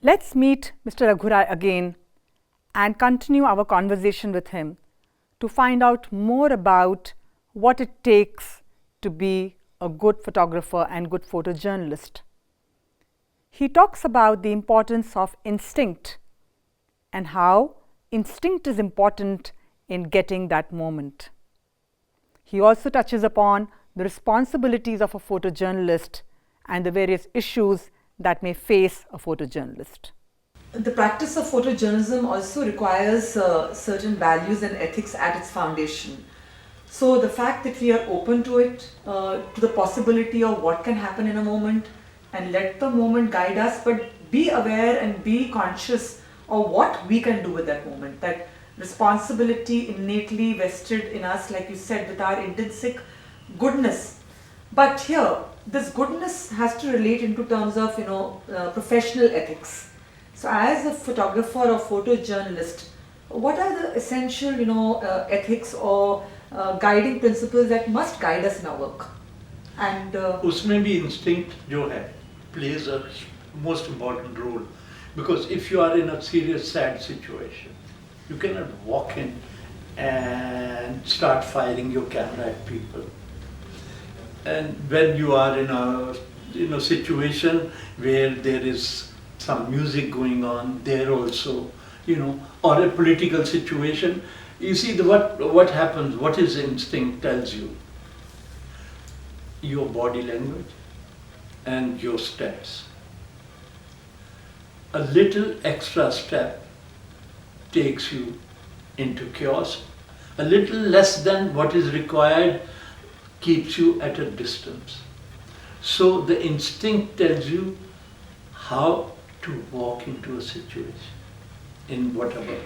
Let's meet Mr. Raghu Rai again and continue our conversation with him to find out more about what it takes to be a good photographer and good photojournalist. He talks about the importance of instinct and how instinct is important in getting that moment. He also touches upon the responsibilities of a photojournalist and the various issues that may face a photojournalist. The practice of photojournalism also requires certain values and ethics at its foundation. So the fact that we are open to it, to the possibility of what can happen in a moment, and let the moment guide us, but be aware and be conscious of what we can do with that moment. That responsibility innately vested in us, like you said, with our intrinsic goodness. But here, this goodness has to relate into terms of professional ethics. So as a photographer or photojournalist, what are the essential ethics or guiding principles that must guide us in our work? And उसमें भी instinct जो है plays a most important role, because if you are in a serious sad situation, you cannot walk in and start firing your camera at people. And when you are in a situation where there is some music going on there also, or a political situation, you see what happens, what is instinct tells you? Your body language and your steps. A little extra step takes you into chaos. A little less than what is required keeps you at a distance. So the instinct tells you how to walk into a situation in whatever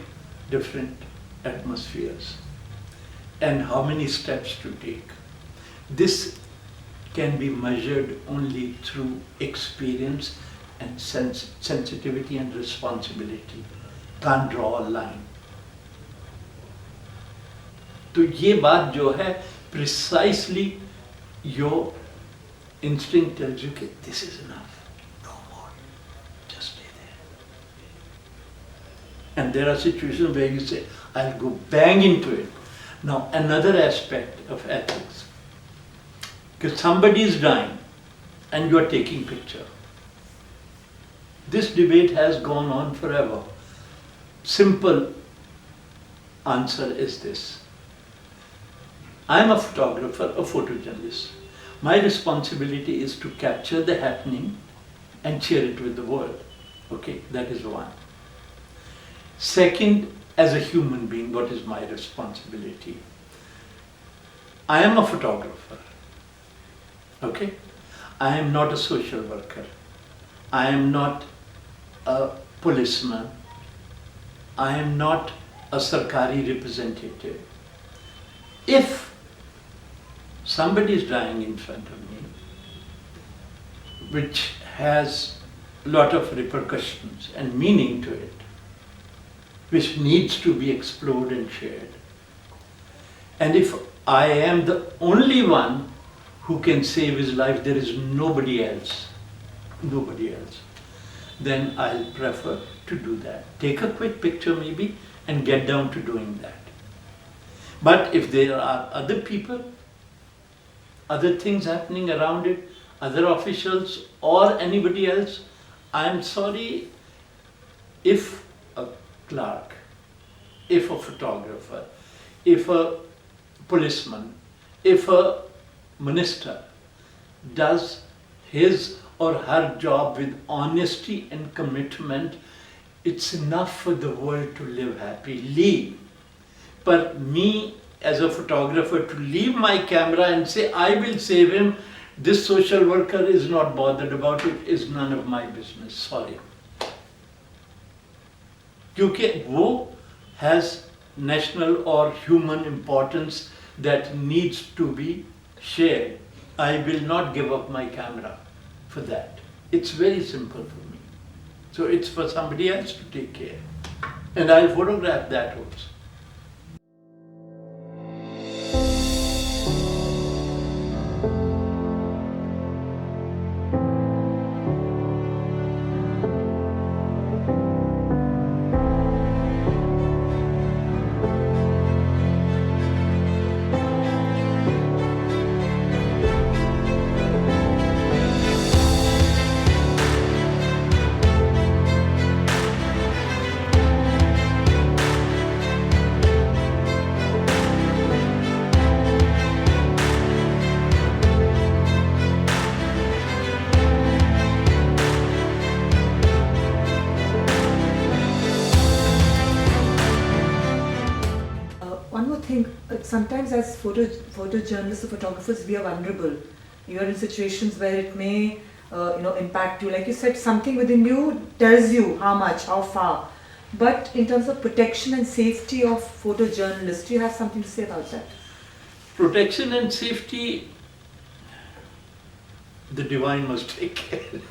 different atmospheres and how many steps to take. This can be measured only through experience and sensitivity and responsibility. Can't draw a line. तो ये बात जो है precisely your instinct tells you that this is enough, no more, just stay there. And there are situations where you say, I'll go bang into it. Now another aspect of ethics, because somebody is dying and you are taking picture. This debate has gone on forever. Simple answer is this. I am a photographer, a photojournalist. My responsibility is to capture the happening and share it with the world. Okay, that is one. Second, as a human being, what is my responsibility? I am a photographer. Okay? I am not a social worker. I am not a policeman. I am not a Sarkari representative. If somebody is dying in front of me, which has a lot of repercussions and meaning to it, which needs to be explored and shared, and if I am the only one who can save his life, there is nobody else, then I'll prefer to do that. Take a quick picture maybe and get down to doing that. But if there are other people, other things happening around it, other officials or anybody else, I'm sorry if a clerk, if a photographer, if a policeman, if a minister does his or her job with honesty and commitment, it's enough for the world to live happily. But me as a photographer to leave my camera and say I will save him, this social worker is not bothered about it, is none of my business, sorry. क्योंकि वो has national or human importance that needs to be shared. I will not give up my camera for that. It's very simple for me. So it's for somebody else to take care. And I'll photograph that also. sometimes as photojournalists or photographers, we are vulnerable. You are in situations where it may impact you. Like you said, something within you tells you how much, how far. But in terms of protection and safety of photojournalists, do you have something to say about that? Protection and safety, the divine must take care.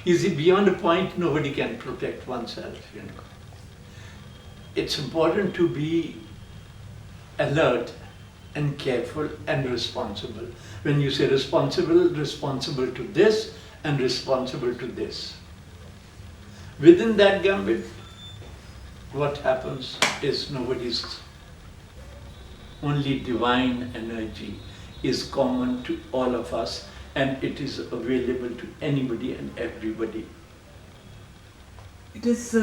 You see, beyond a point, nobody can protect oneself. It's important to be alert and careful and responsible. When you say responsible, responsible to this and responsible to this. Within that gambit, what happens is nobody's, only divine energy is common to all of us, and it is available to anybody and everybody. It is,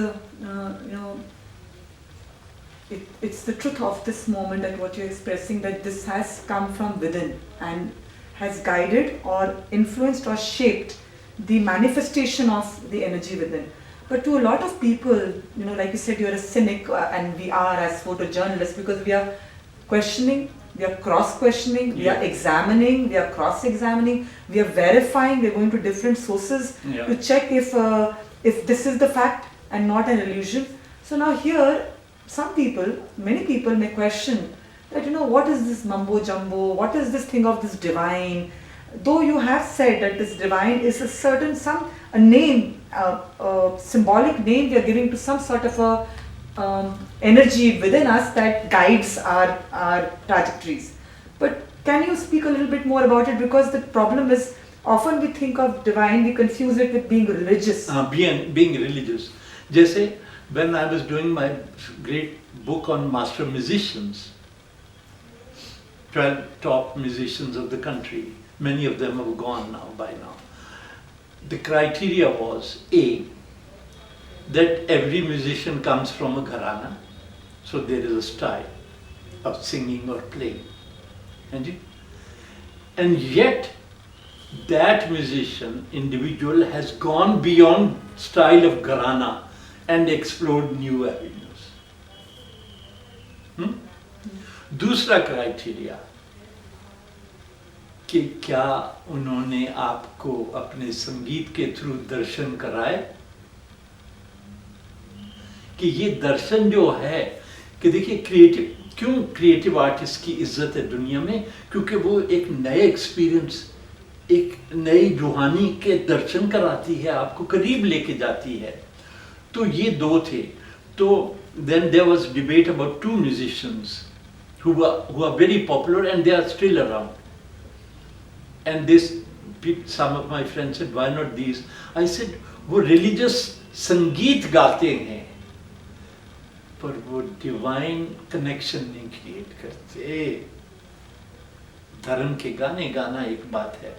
it's the truth of this moment that what you're expressing, that this has come from within and has guided or influenced or shaped the manifestation of the energy within. But to a lot of people, like you said, you're a cynic, and we are as photojournalists, because we are questioning, we are cross-questioning, we are examining, we are cross-examining, we are verifying, we are going to different sources to check if this is the fact and not an illusion. So now here, some people, many people may question that, what is this mumbo jumbo, what is this thing of this divine? Though you have said that this divine is a certain, a name, a symbolic name we are giving to some sort of a energy within us that guides our trajectories. But can you speak a little bit more about it? Because the problem is, often we think of divine, we confuse it with being religious. Being religious. Jaise, when I was doing my great book on master musicians, 12 top musicians of the country, many of them have gone now by now. The criteria was A, that every musician comes from a gharana, so there is a style of singing or playing. And yet, that musician, individual, has gone beyond style of gharana and explored new avenues. दूसरा criteria कि क्या उन्होंने आपको अपने संगीत के through दर्शन कराए, कि ये दर्शन जो है, कि देखिए क्यों क्रिएटिव आर्टिस्ट की इज्जत है दुनिया में, क्योंकि वो एक नए एक्सपीरियंस, एक नई रूहानी के दर्शन कराती है, आपको करीब लेके जाती है. तो ये दो थे. तो then there was debate about two musicians who are very popular and they are still around. And some of my friends said, why not these? I said, वो religious संगीत गाते हैं, पर वो divine connection नहीं create करते. धर्म के गाने गाना एक बात है,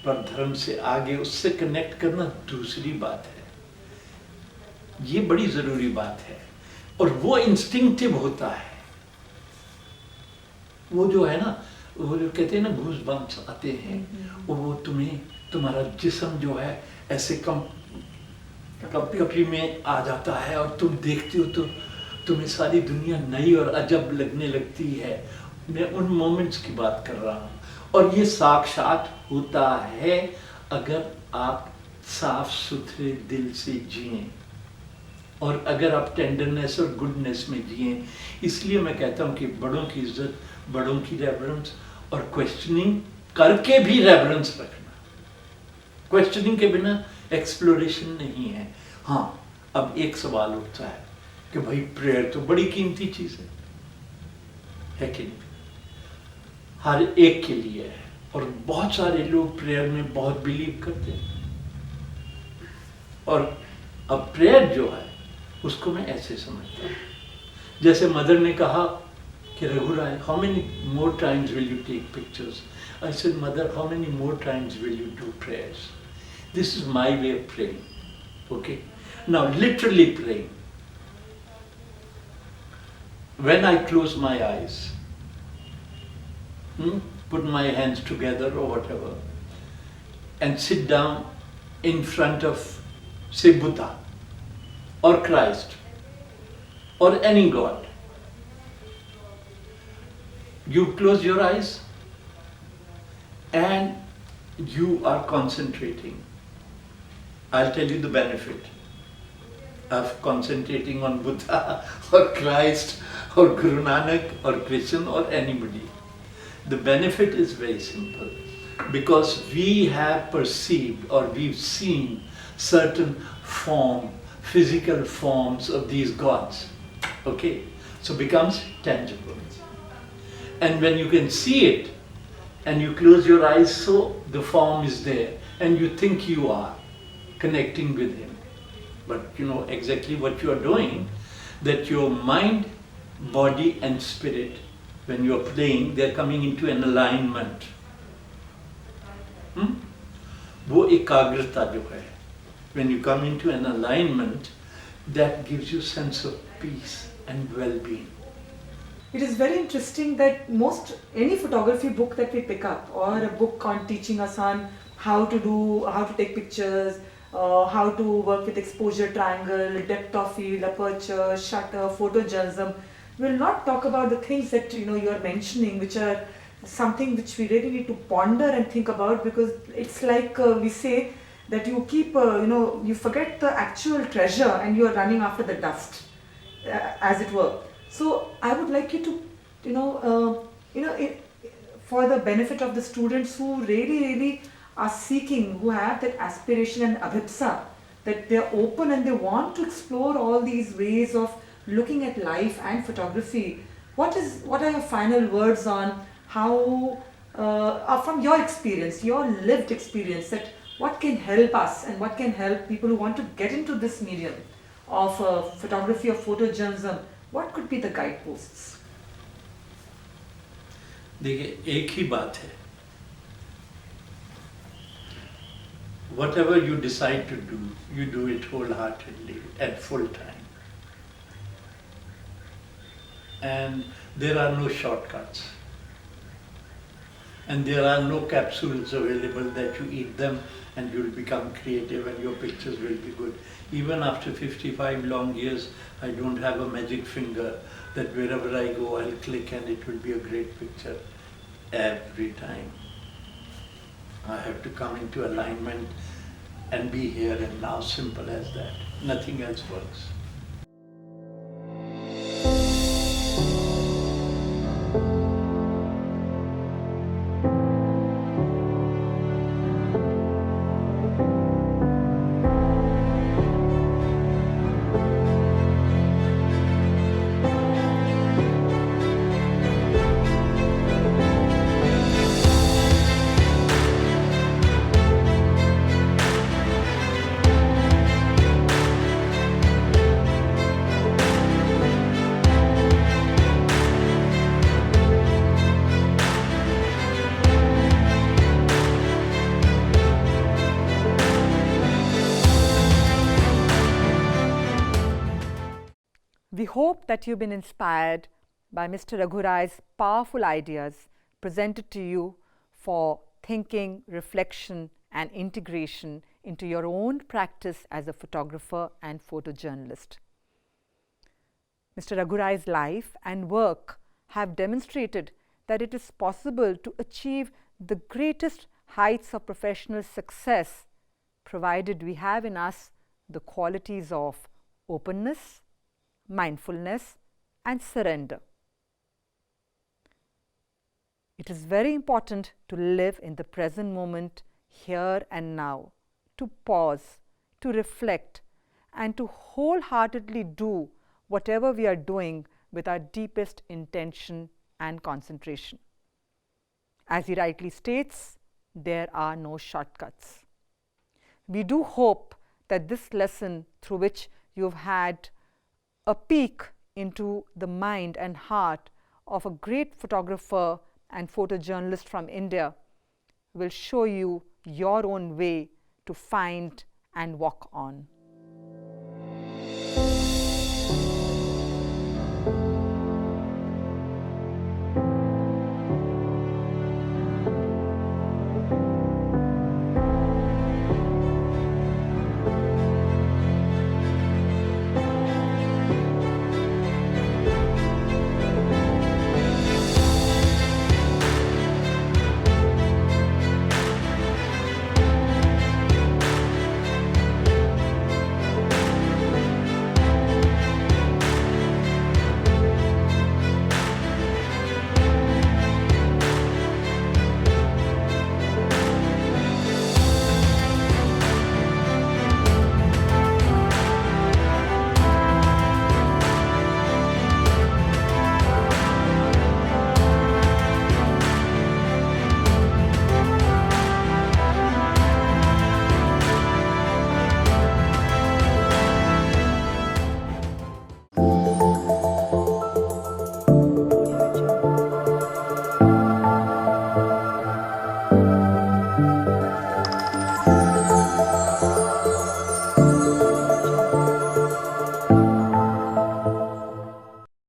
पर धर्म से आगे उससे कनेक्ट करना दूसरी बात है. ये बड़ी जरूरी बात है, और वो इंस्टिंक्टिव होता है. वो जो है ना, वो जो कहते हैं ना, गूज बम्प्स आते हैं, और वो तुम्हारा जिस्म जो है ऐसे कपी में आ जाता है, और तुम देखते हो तो तुम्हें सारी दुनिया नई और अजब लगने लगती है. मैं उन मोमेंट्स की बात कर रहा हूँ. और ये साक्षात होता है अगर आप साफ सुथरे दिल से जिएं, और अगर आप टेंडरनेस और गुडनेस में जिएं. इसलिए मैं कहता हूँ कि बड़ों की इज्जत, बड़ों की रेवरेंस, और क्वेश्चनिंग करके भी रेवरेंस रखना. क्वेश्चनिंग के बिना एक्सप्लोरेशन नहीं है. हाँ, अब एक सवाल उठता है कि भाई प्रेयर तो बड़ी कीमती चीज है कि नहीं? हर एक के लिए है, और बहुत सारे लोग प्रेयर में बहुत बिलीव करते हैं. और अब प्रेयर जो है उसको मैं ऐसे समझता हूँ, जैसे मदर ने कहा कि Raghu Rai, how many more times will you take pictures? I said, mother, how many more times will you do prayers? This is my way of praying. Okay, now literally praying. When I close my eyes, put my hands together or whatever, and sit down in front of, say, Buddha or Christ or any God, You close your eyes and you are concentrating. I'll tell you the benefit of concentrating on Buddha or Christ or Guru Nanak or Krishna or anybody. The benefit is very simple, because we have perceived or we've seen certain physical forms of these gods. Okay, so becomes tangible. And when you can see it and you close your eyes, so the form is there and you think you are connecting with him. But you know exactly what you are doing, that your mind, body and spirit, when you are playing, they are coming into an alignment. वो एकाग्रता जो है, when you come into an alignment, that gives you sense of peace and well-being. It is very interesting that any photography book that we pick up, or a book on teaching us on how to take pictures, how to work with exposure triangle, depth of field, aperture, shutter, photojournalism, will not talk about the things that you are mentioning, which are something which we really need to ponder and think about, because it's like we say that you keep you forget the actual treasure and you are running after the dust, as it were. So I would like you to for the benefit of the students who really are seeking, who have that aspiration and abhipsa, that they are open and they want to explore all these ways of looking at life and photography. What are your final words on how, from your experience, your lived experience, that what can help us and what can help people who want to get into this medium of photography or photojournalism? What could be the guideposts? देखिए एक ही बात है, whatever you decide to do, you do it wholeheartedly at full time. And there are no shortcuts. And there are no capsules available that you eat them and you'll become creative and your pictures will be good. Even after 55 long years, I don't have a magic finger that wherever I go, I'll click and it will be a great picture. Every time I have to come into alignment and be here and now, simple as that. Nothing else works. We hope that you've been inspired by Mr. Raghu Rai's powerful ideas presented to you for thinking, reflection and integration into your own practice as a photographer and photojournalist. Mr. Raghu Rai's life and work have demonstrated that it is possible to achieve the greatest heights of professional success, provided we have in us the qualities of openness, mindfulness and surrender. It is very important to live in the present moment, here and now, to pause, to reflect and to wholeheartedly do whatever we are doing with our deepest intention and concentration. As he rightly states, there are no shortcuts. We do hope that this lesson, through which you've had a peek into the mind and heart of a great photographer and photojournalist from India, will show you your own way to find and walk on.